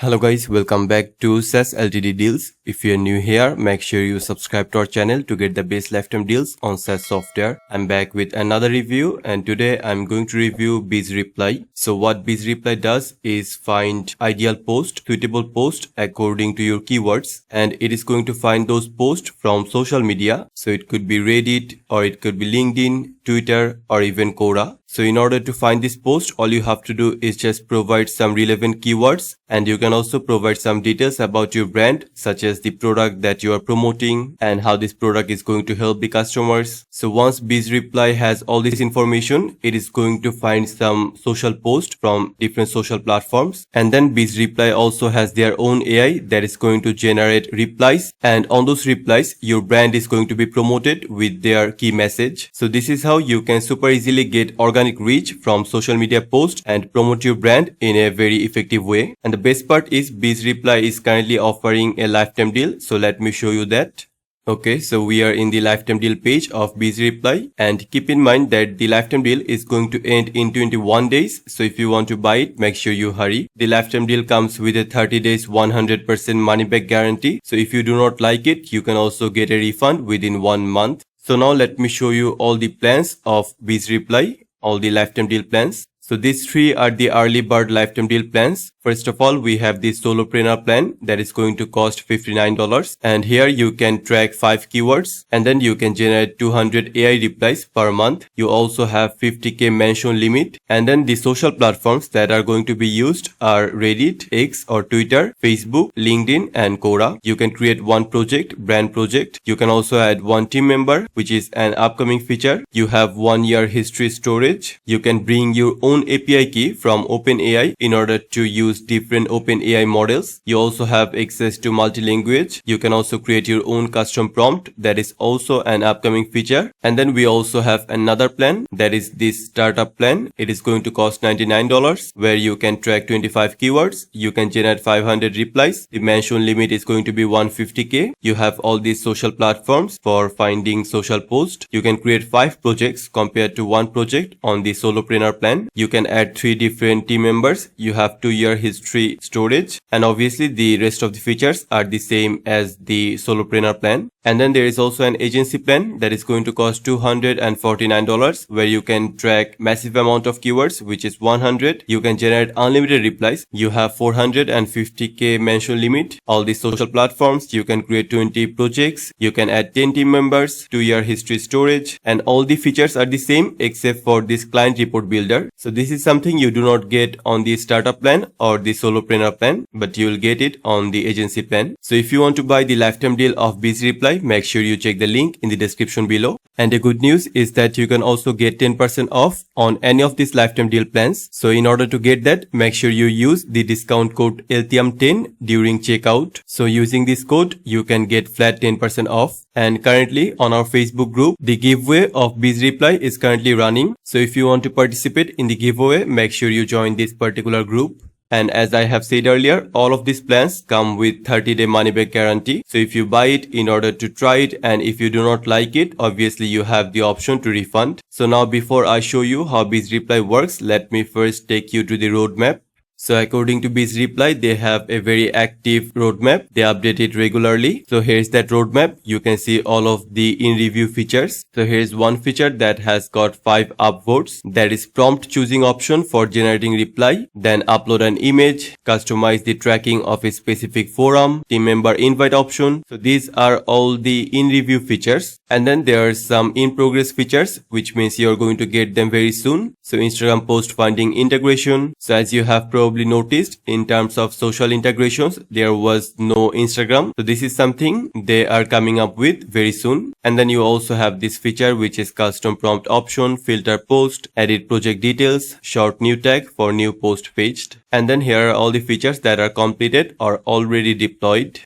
Hello guys, welcome back to SaaS Ltd deals. If you are new here, make sure you subscribe to our channel to get the best lifetime deals on SaaS software. I'm back with another review and today I'm going to review BizReply. So what BizReply does is find ideal post, suitable post according to your keywords, and it is going to find those posts from social media. So it could be Reddit or it could be LinkedIn, Twitter or even Quora. So in order to find this post, all you have to do is just provide some relevant keywords, and you can also provide some details about your brand, such as the product that you are promoting and how this product is going to help the customers. So once BizReply has all this information, it is going to find some social posts from different social platforms, and then BizReply also has their own AI that is going to generate replies, and on those replies your brand is going to be promoted with their key message. So this is how you can super easily get organic reach from social media posts and promote your brand in a very effective way. And the best part is BizReply is currently offering a lifetime deal. So let me show you that. Okay, so we are in the lifetime deal page of BizReply, and keep in mind that the lifetime deal is going to end in 21 days. So if you want to buy it, make sure you hurry. The lifetime deal comes with a 30 days 100% money back guarantee. So if you do not like it, you can also get a refund within 1 month. So now let me show you all the plans of BizReply, all the lifetime deal plans. So these three are the early bird lifetime deal plans. First of all, we have the solopreneur plan that is going to cost $59, and here you can track 5 keywords and then you can generate 200 AI replies per month. You also have 50k mention limit, and then the social platforms that are going to be used are Reddit, X or Twitter, Facebook, LinkedIn and Quora. You can create one project, brand project. You can also add one team member, which is an upcoming feature. You have 1 year history storage. You can bring your own API key from OpenAI in order to use different OpenAI models. You also have access to multi-language. You can also create your own custom prompt. That is also an upcoming feature. And then we also have another plan, that is this startup plan. It is going to cost $99, where you can track 25 keywords. You can generate 500 replies. The mention limit is going to be 150k. You have all these social platforms for finding social posts. You can create 5 projects compared to 1 project on the solopreneur plan. You can add 3 different team members. You have 2 year history storage, and obviously the rest of the features are the same as the solopreneur plan. And then there is also an agency plan that is going to cost $249, where you can track massive amount of keywords, which is 100. You can generate unlimited replies. You have 450k mention limit. All the social platforms, you can create 20 projects. You can add 10 team members, 2 year history storage, and all the features are the same except for this client report builder. So this is something you do not get on the startup plan or the solopreneur plan, but you will get it on the agency plan. So if you want to buy the lifetime deal of BizReply, make sure you check the link in the description below. And the good news is that you can also get 10% off on any of these lifetime deal plans. So in order to get that, make sure you use the discount code LTM10 during checkout. So using this code, you can get flat 10% off. And currently on our Facebook group, the giveaway of BizReply is currently running. So if you want to participate in the giveaway, make sure you join this particular group. And as I have said earlier, all of these plans come with 30-day money back guarantee. So if you buy it in order to try it, and if you do not like it, obviously you have the option to refund. So now before I show you how BizReply works, let me first take you to the roadmap. So according to BizReply, they have a very active roadmap. They update it regularly. So here's that roadmap. You can see all of the in-review features. So here's one feature that has got 5 upvotes. That is prompt choosing option for generating reply. Then upload an image, customize the tracking of a specific forum, team member invite option. So these are all the in-review features. And then there are some in-progress features, which means you're going to get them very soon. So Instagram post finding integration. So as you have probably noticed, in terms of social integrations, there was no Instagram. So this is something they are coming up with very soon. And then you also have this feature, which is custom prompt option, filter post, edit project details, short new tag for new post paged. And then here are all the features that are completed or already deployed.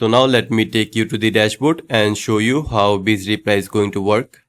So now let me take you to the dashboard and show you how BizReply is going to work.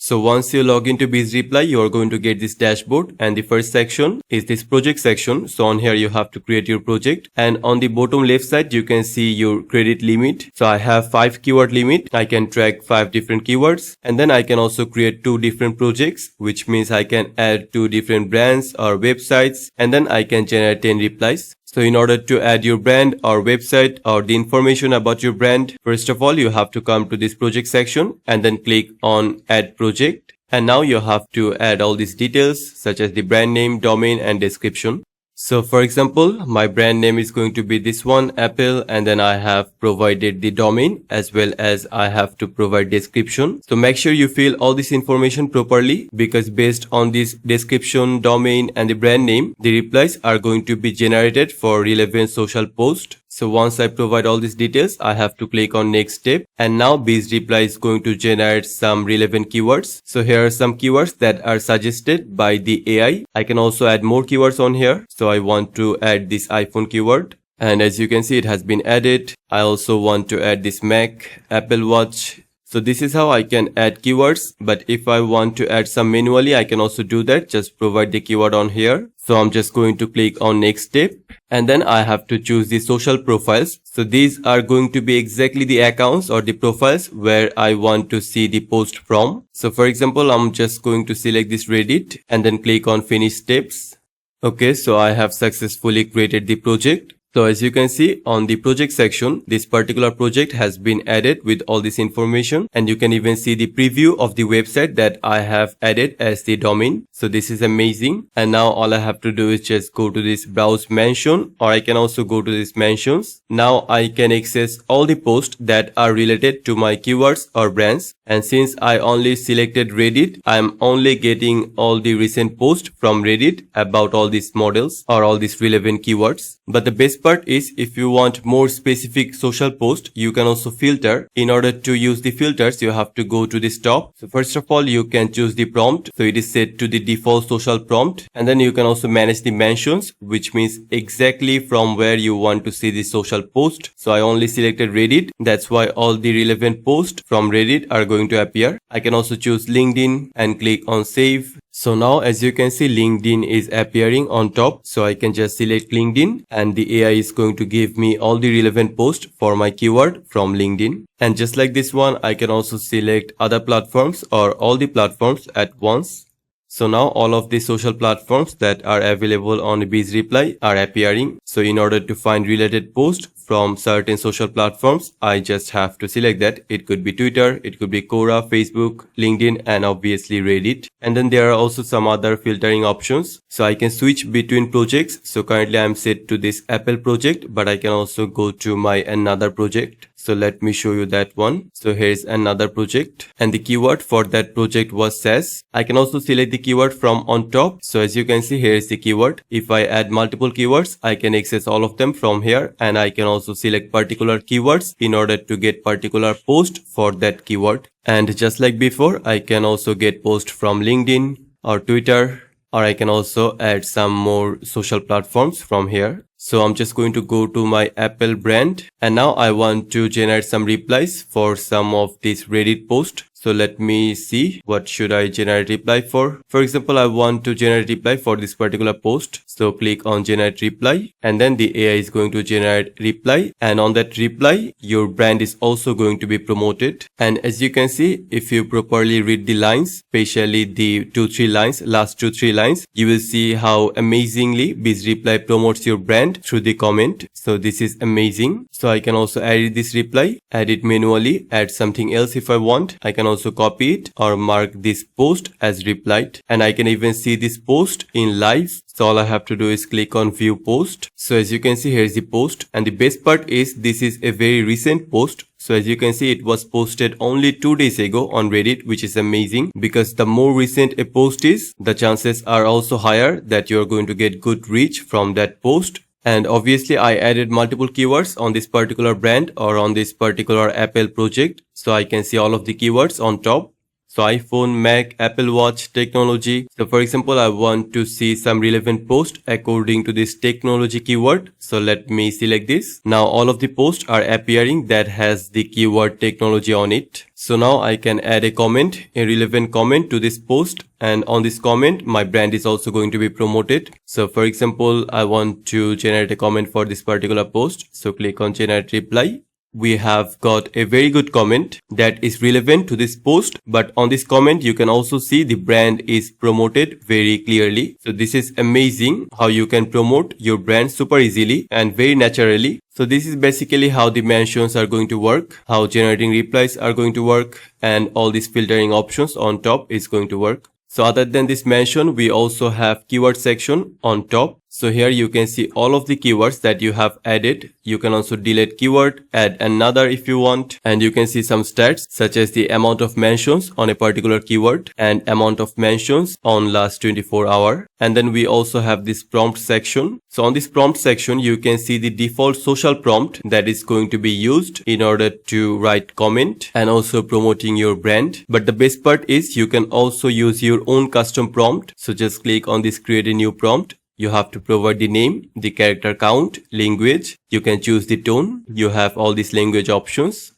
So once you log into BizReply, you are going to get this dashboard, and the first section is this project section. So on here you have to create your project, and on the bottom left side you can see your credit limit. So I have 5 keyword limit. I can track 5 different keywords, and then I can also create 2 different projects, which means I can add 2 different brands or websites, and then I can generate 10 replies. So in order to add your brand or website or the information about your brand, first of all, you have to come to this project section and then click on add project. And now you have to add all these details such as the brand name, domain and description. So for example, my brand name is going to be this one, Apple, and then I have provided the domain as well as I have to provide description. So make sure you fill all this information properly, because based on this description, domain and the brand name, the replies are going to be generated for relevant social post. So once I provide all these details, I have to click on next step, and now BizReply is going to generate some relevant keywords. So here are some keywords that are suggested by the AI. I can also add more keywords on here. So I want to add this iPhone keyword, and as you can see, it has been added. I also want to add this Mac, Apple Watch. So this is how I can add keywords, but if I want to add some manually, I can also do that. Just provide the keyword on here. So I'm just going to click on next step, and then I have to choose the social profiles. So these are going to be exactly the accounts or the profiles where I want to see the post from. So for example, I'm just going to select this Reddit and then click on finish steps. Okay, so I have successfully created the project. So as you can see on the project section, this particular project has been added with all this information, and you can even see the preview of the website that I have added as the domain. So this is amazing. And now all I have to do is just go to this browse mention, or I can also go to this mentions. Now I can access all the posts that are related to my keywords or brands. And since I only selected Reddit, I'm only getting all the recent posts from Reddit about all these models or all these relevant keywords. But the best part is, if you want more specific social post, you can also filter. In order to use the filters, you have to go to this top. So first of all, you can choose the prompt. So it is set to the default social prompt, and then you can also manage the mentions, which means exactly from where you want to see the social post. So I only selected Reddit. That's why all the relevant posts from Reddit are going to appear. I can also choose LinkedIn and click on save. So now as you can see, LinkedIn is appearing on top. So I can just select LinkedIn, and the AI is going to give me all the relevant posts for my keyword from LinkedIn. And just like this one, I can also select other platforms or all the platforms at once. So now all of the social platforms that are available on BizReply are appearing. So in order to find related posts from certain social platforms, I just have to select that. It could be Twitter, it could be Quora, Facebook, LinkedIn, and obviously Reddit. And then there are also some other filtering options. So I can switch between projects. So currently I'm set to this Apple project, but I can also go to my another project. So let me show you that one. So here's another project, and the keyword for that project was SaaS. I can also select the keyword from on top. So as you can see, here is the keyword. If I add multiple keywords, I can access all of them from here, and I can also select particular keywords in order to get particular post for that keyword. And just like before, I can also get post from LinkedIn or Twitter, or I can also add some more social platforms from here. So I'm just going to go to my Apple brand, and now I want to generate some replies for some of these Reddit posts. So let me see, what should I generate reply for? For example, I want to generate reply for this particular post. So click on generate reply, and then the AI is going to generate reply, and on that reply, your brand is also going to be promoted. And as you can see, if you properly read the lines, especially the last 2-3 lines, you will see how amazingly BizReply promotes your brand through the comment. So this is amazing. So I can also edit this reply, add it manually, add something else if I want. I can also copy it or mark this post as replied, and I can even see this post in live. So all I have to do is click on view post. So as you can see, here is the post, and the best part is this is a very recent post. So as you can see, it was posted only 2 days ago on Reddit, which is amazing, because the more recent a post is, the chances are also higher that you're going to get good reach from that post. And obviously I added multiple keywords on this particular brand or on this particular Apple project. So I can see all of the keywords on top. So iPhone, Mac, Apple Watch, technology. So for example, I want to see some relevant post according to this technology keyword. So let me select this. Now all of the posts are appearing that has the keyword technology on it. So now I can add a comment, a relevant comment to this post, and on this comment, my brand is also going to be promoted. So for example, I want to generate a comment for this particular post. So click on generate reply. we have got a very good comment that is relevant to this post, but on this comment you can also see the brand is promoted very clearly. So this is amazing how you can promote your brand super easily and very naturally. So this is basically how the mentions are going to work, how generating replies are going to work, and all these filtering options on top is going to work. So other than this mention, we also have keyword section on top. So here you can see all of the keywords that you have added. You can also delete keyword, add another if you want, and you can see some stats such as the amount of mentions on a particular keyword and amount of mentions on last 24 hours. And then we also have this prompt section. So on this prompt section, you can see the default social prompt that is going to be used in order to write comment and also promoting your brand. But the best part is you can also use your own custom prompt. So just click on this create a new prompt. You have to provide the name, the character count, language. You can choose the tone. You have all these language options.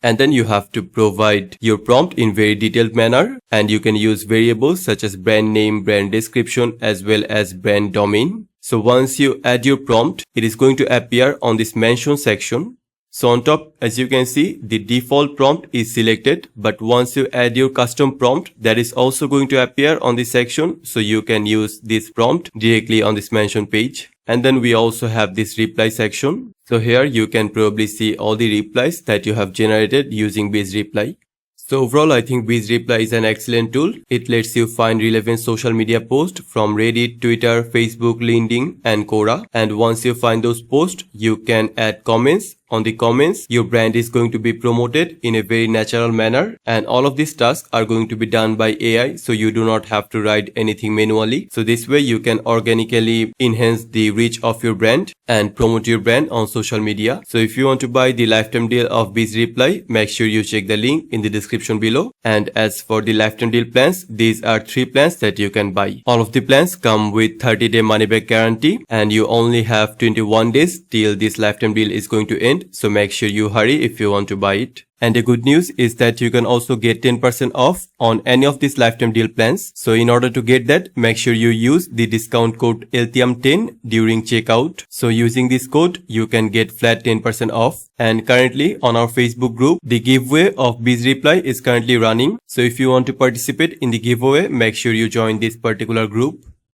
And then you have to provide your prompt in very detailed manner. And you can use variables such as brand name, brand description, as well as brand domain. So once you add your prompt, it is going to appear on this mention section. So on top, as you can see, the default prompt is selected, but once you add your custom prompt, that is also going to appear on this section. So you can use this prompt directly on this mention page. And then we also have this reply section. So here you can probably see all the replies that you have generated using BizReply. So overall, I think BizReply is an excellent tool. It lets you find relevant social media posts from Reddit, Twitter, Facebook, LinkedIn, and Quora. And once you find those posts, you can add comments. On the comments, your brand is going to be promoted in a very natural manner, and all of these tasks are going to be done by AI, so you do not have to write anything manually. So this way you can organically enhance the reach of your brand and promote your brand on social media. So if you want to buy the lifetime deal of BizReply, make sure you check the link in the description below. And as for the lifetime deal plans, these are 3 plans that you can buy. All of the plans come with 30-day money back guarantee, and you only have 21 days till this lifetime deal is going to end. So make sure you hurry if you want to buy it. And the good news is that you can also get 10% off on any of these lifetime deal plans. So in order to get that, make sure you use the discount code LTM10 during checkout. So using this code, you can get flat 10% off. And currently on our Facebook group, the giveaway of BizReply is currently running. So if you want to participate in the giveaway, make sure you join this particular group.